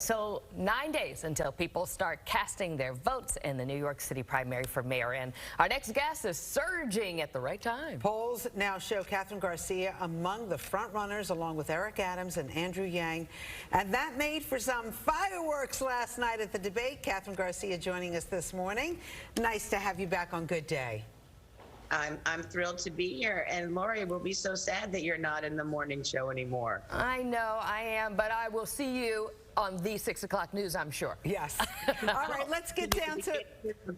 So 9 days until people start casting their votes in the New York City primary for mayor. And our next guest is surging at the right time. Polls now show Kathryn Garcia among the front runners, along with Eric Adams and Andrew Yang. And that made for some fireworks last night at the debate. Kathryn Garcia joining us this morning. Nice to have you back on Good Day. I'm thrilled to be here, and Lori will be so sad that you're not in the morning show anymore. I know I am, but I will see you on the 6 o'clock news, I'm sure. Yes. All right, let's get down to...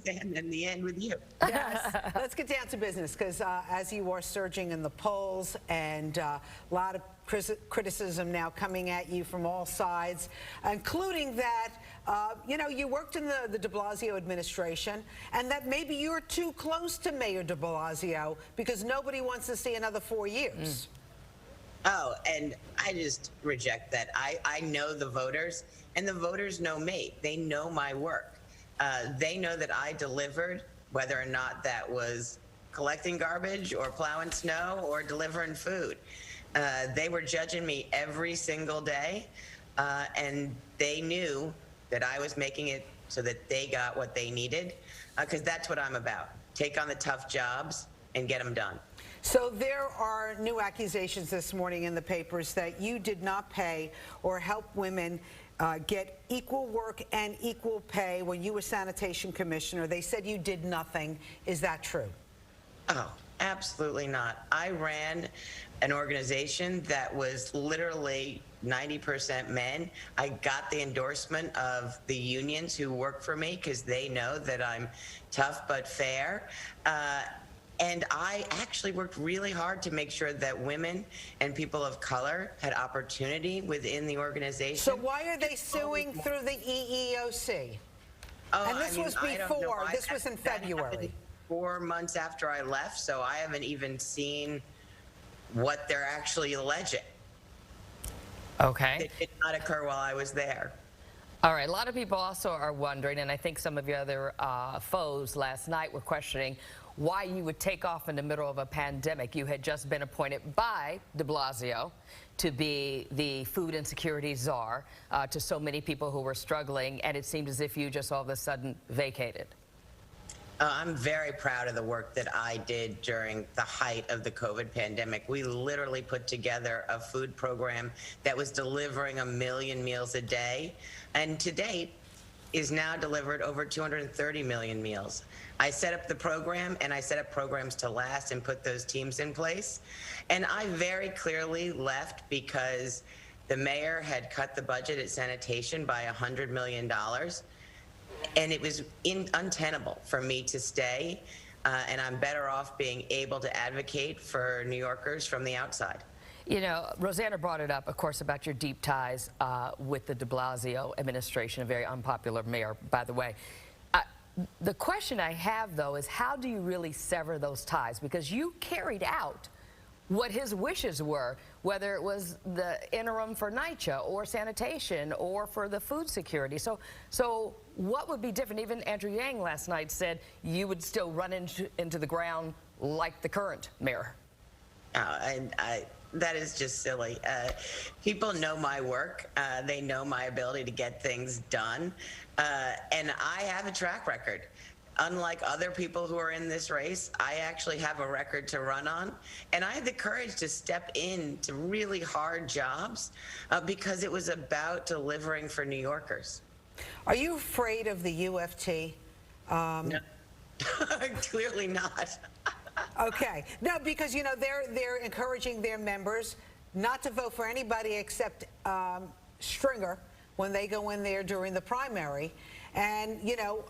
And in the end with you. Yes. Let's get down to business, because as you are surging in the polls and a lot of criticism now coming at you from all sides, including that, you know, you worked in the de Blasio administration, and that maybe you're too close to Mayor de Blasio because nobody wants to see another 4 years. Oh, and I just reject that. I know the voters, and the voters know me. They know my work. They know that I delivered, whether or not that was collecting garbage or plowing snow or delivering food. They were judging me every single day, and they knew that I was making it so that they got what they needed, because that's what I'm about. Take on the tough jobs and get them done. So there are new accusations this morning in the papers that you did not pay or help women get equal work and equal pay when you were sanitation commissioner. They said you did nothing. Is that true? Oh, absolutely not. I ran an organization that was literally 90% men. I got the endorsement of the unions who work for me because they know that I'm tough but fair. And I actually worked really hard to make sure that women and people of color had opportunity within the organization. So why are they suing through the EEOC? Oh, and this was before, this was in February. 4 months after I left, so I haven't even seen what they're actually alleging. Okay. It did not occur while I was there. All right, a lot of people also are wondering, and I think some of your other foes last night were questioning why you would take off in the middle of a pandemic. You had just been appointed by de Blasio to be the food insecurity czar to so many people who were struggling, and it seemed as if you just all of a sudden vacated. I'm very proud of the work that I did during the height of the COVID pandemic. We literally put together a food program that was delivering 1 million meals a day, and to date is now delivered over 230 million meals. I set up the program, and I set up programs to last and put those teams in place. And I very clearly left because the mayor had cut the budget at sanitation by $100 million. And it was untenable for me to stay, and I'm better off being able to advocate for New Yorkers from the outside. You know, Rosanna brought it up, of course, about your deep ties with the de Blasio administration, a very unpopular mayor, by the way. The question I have, though, is how do you really sever those ties? Because you carried out what his wishes were, whether it was the interim for NYCHA or sanitation or for the food security. So what would be different? Even Andrew Yang last night said you would still run into the ground like the current mayor. That is just silly. People know my work. They know my ability to get things done. And I have a track record. Unlike other people who are in this race, I actually have a record to run on. And I had the courage to step into really hard jobs because it was about delivering for New Yorkers. Are you afraid of the UFT? No, clearly not. Okay. No, because, you know, they're encouraging their members not to vote for anybody except Stringer when they go in there during the primary. And, you know,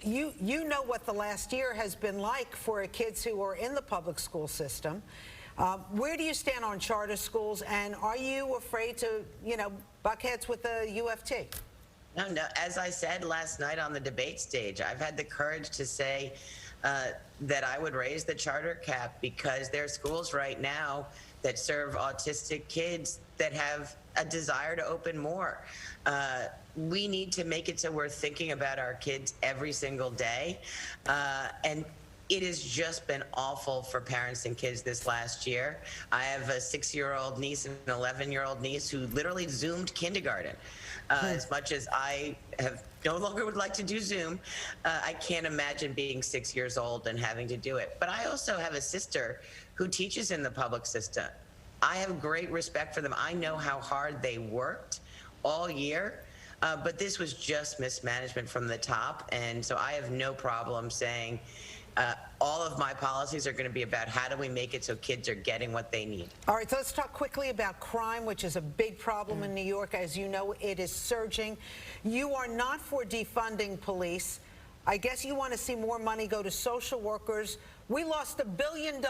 you know what the last year has been like for kids who are in the public school system. Where do you stand on charter schools, and are you afraid to, you know, buck heads with the UFT? No, as I said last night on the debate stage, I've had the courage to say that I would raise the charter cap because there are schools right now that serve autistic kids that have a desire to open more. We need to make it so we're thinking about our kids every single day. And it has just been awful for parents and kids this last year. I have a 6-year-old niece and an 11-year-old niece who literally Zoomed kindergarten. As much as I have no longer would like to do Zoom, I can't imagine being 6 years old and having to do it. But I also have a sister who teaches in the public system. I have great respect for them. I know how hard they worked all year. But this was just mismanagement from the top, and so I have no problem saying all of my policies are going to be about how do we make it so kids are getting what they need. All right, so let's talk quickly about crime, which is a big problem in New York. As you know, it is surging. You are not for defunding police. I guess you want to see more money go to social workers. We lost $1 billion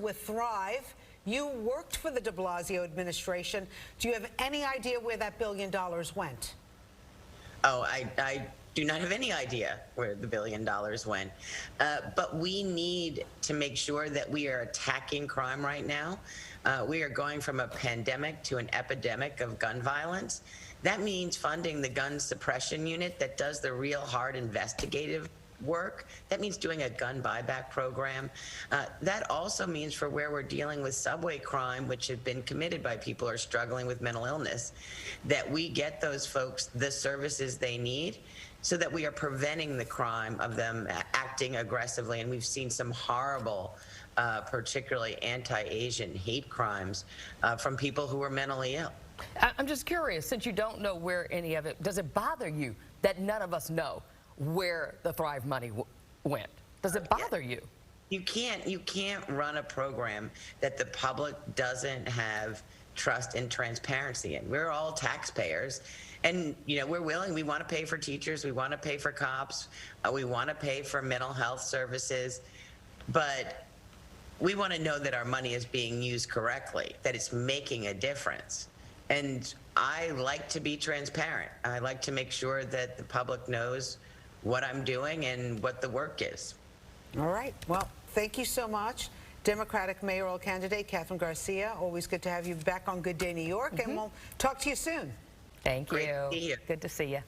with Thrive. You worked for the de Blasio administration. Do you have any idea where that $1 billion went? Oh, I do not have any idea where the $1 billion went. But we need to make sure that we are attacking crime right now. We are going from a pandemic to an epidemic of gun violence. That means funding the gun suppression unit that does the real hard investigative work. That means doing a gun buyback program. That also means for where we're dealing with subway crime, which has been committed by people who are struggling with mental illness, that we get those folks the services they need so that we are preventing the crime of them acting aggressively. And we've seen some horrible, particularly anti-Asian hate crimes from people who are mentally ill. I'm just curious, since you don't know where any of it, does it bother you that none of us know where the Thrive money went? Does it bother you? You can't run a program that the public doesn't have trust and transparency in. We're all taxpayers, and we want to pay for teachers, we want to pay for cops, we want to pay for mental health services, but we want to know that our money is being used correctly, that it's making a difference. And I like to be transparent. I like to make sure that the public knows what I'm doing and what the work is. All right. Well, thank you so much. Democratic mayoral candidate Kathryn Garcia. Always good to have you back on Good Day New York, and we'll talk to you soon. Thank you. Great to see you. Good to see you.